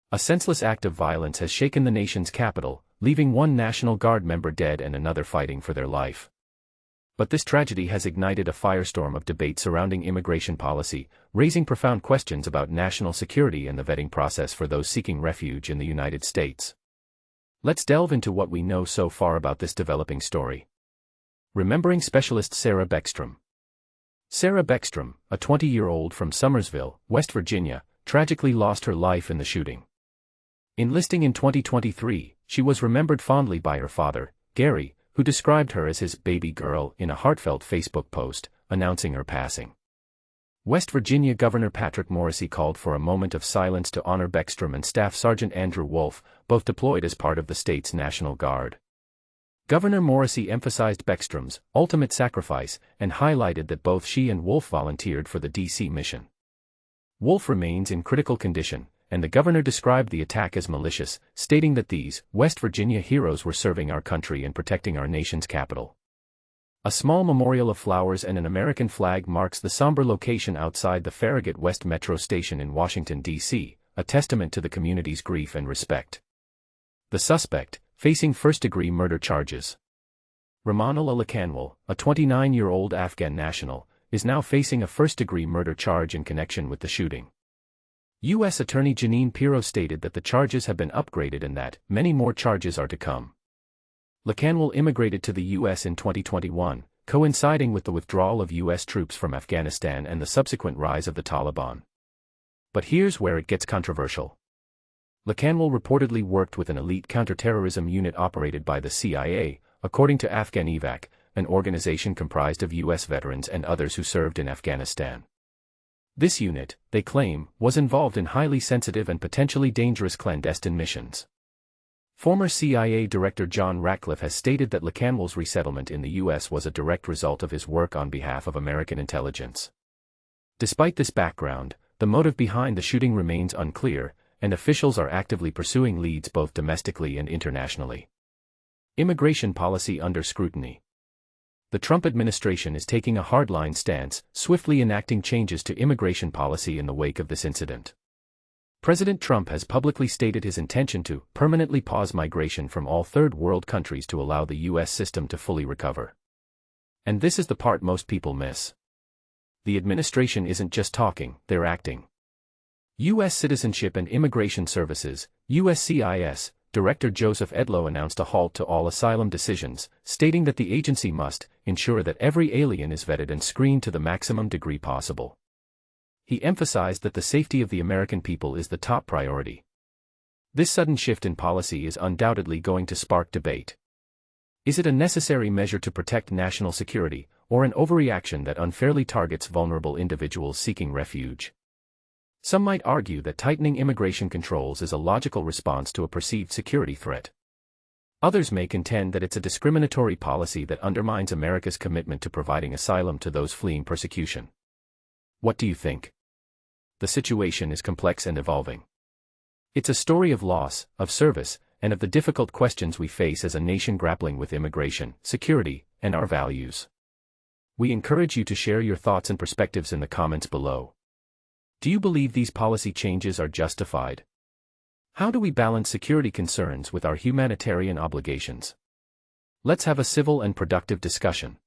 A senseless act of violence has shaken the nation's capital, leaving one National Guard member dead and another fighting for their life. But this tragedy has ignited a firestorm of debate surrounding immigration policy, raising profound questions about national security and the vetting process for those seeking refuge in the United States. Let's delve into what we know so far about this developing story. Remembering Specialist Sarah Beckstrom. Sarah Beckstrom, a 20-year-old from Summersville, West Virginia, tragically lost her life in the shooting. Enlisting in 2023, she was remembered fondly by her father, Gary, who described her as his baby girl in a heartfelt Facebook post, announcing her passing. West Virginia Governor Patrick Morrisey called for a moment of silence to honor Beckstrom and Staff Sgt. Andrew Wolfe, both deployed as part of the state's National Guard. Governor Morrisey emphasized Beckstrom's ultimate sacrifice and highlighted that both she and Wolfe volunteered for the D.C. mission. Wolfe remains in critical condition, and the governor described the attack as malicious, stating that these West Virginia heroes were serving our country and protecting our nation's capital. A small memorial of flowers and an American flag marks the somber location outside the Farragut West Metro Station in Washington, D.C., a testament to the community's grief and respect. The suspect, facing first-degree murder charges. Rahmanullah Lakanwal, a 29-year-old Afghan national, is now facing a first-degree murder charge in connection with the shooting. U.S. Attorney Jeanine Pirro stated that the charges have been upgraded and that many more charges are to come. Lakanwal immigrated to the U.S. in 2021, coinciding with the withdrawal of U.S. troops from Afghanistan and the subsequent rise of the Taliban. But here's where it gets controversial. Lakanwal reportedly worked with an elite counterterrorism unit operated by the CIA, according to Afghan Evac, an organization comprised of U.S. veterans and others who served in Afghanistan. This unit, they claim, was involved in highly sensitive and potentially dangerous clandestine missions. Former CIA Director John Ratcliffe has stated that Lakanwal's resettlement in the U.S. was a direct result of his work on behalf of American intelligence. Despite this background, the motive behind the shooting remains unclear, and officials are actively pursuing leads both domestically and internationally. Immigration policy under scrutiny. The Trump administration is taking a hardline stance, swiftly enacting changes to immigration policy in the wake of this incident. President Trump has publicly stated his intention to permanently pause migration from all third-world countries to allow the U.S. system to fully recover. And this is the part most people miss. The administration isn't just talking, they're acting. U.S. Citizenship and Immigration Services, USCIS, Director Joseph Edlow announced a halt to all asylum decisions, stating that the agency must ensure that every alien is vetted and screened to the maximum degree possible. He emphasized that the safety of the American people is the top priority. This sudden shift in policy is undoubtedly going to spark debate. Is it a necessary measure to protect national security, or an overreaction that unfairly targets vulnerable individuals seeking refuge? Some might argue that tightening immigration controls is a logical response to a perceived security threat. Others may contend that it's a discriminatory policy that undermines America's commitment to providing asylum to those fleeing persecution. What do you think? The situation is complex and evolving. It's a story of loss, of service, and of the difficult questions we face as a nation grappling with immigration, security, and our values. We encourage you to share your thoughts and perspectives in the comments below. Do you believe these policy changes are justified? How do we balance security concerns with our humanitarian obligations? Let's have a civil and productive discussion.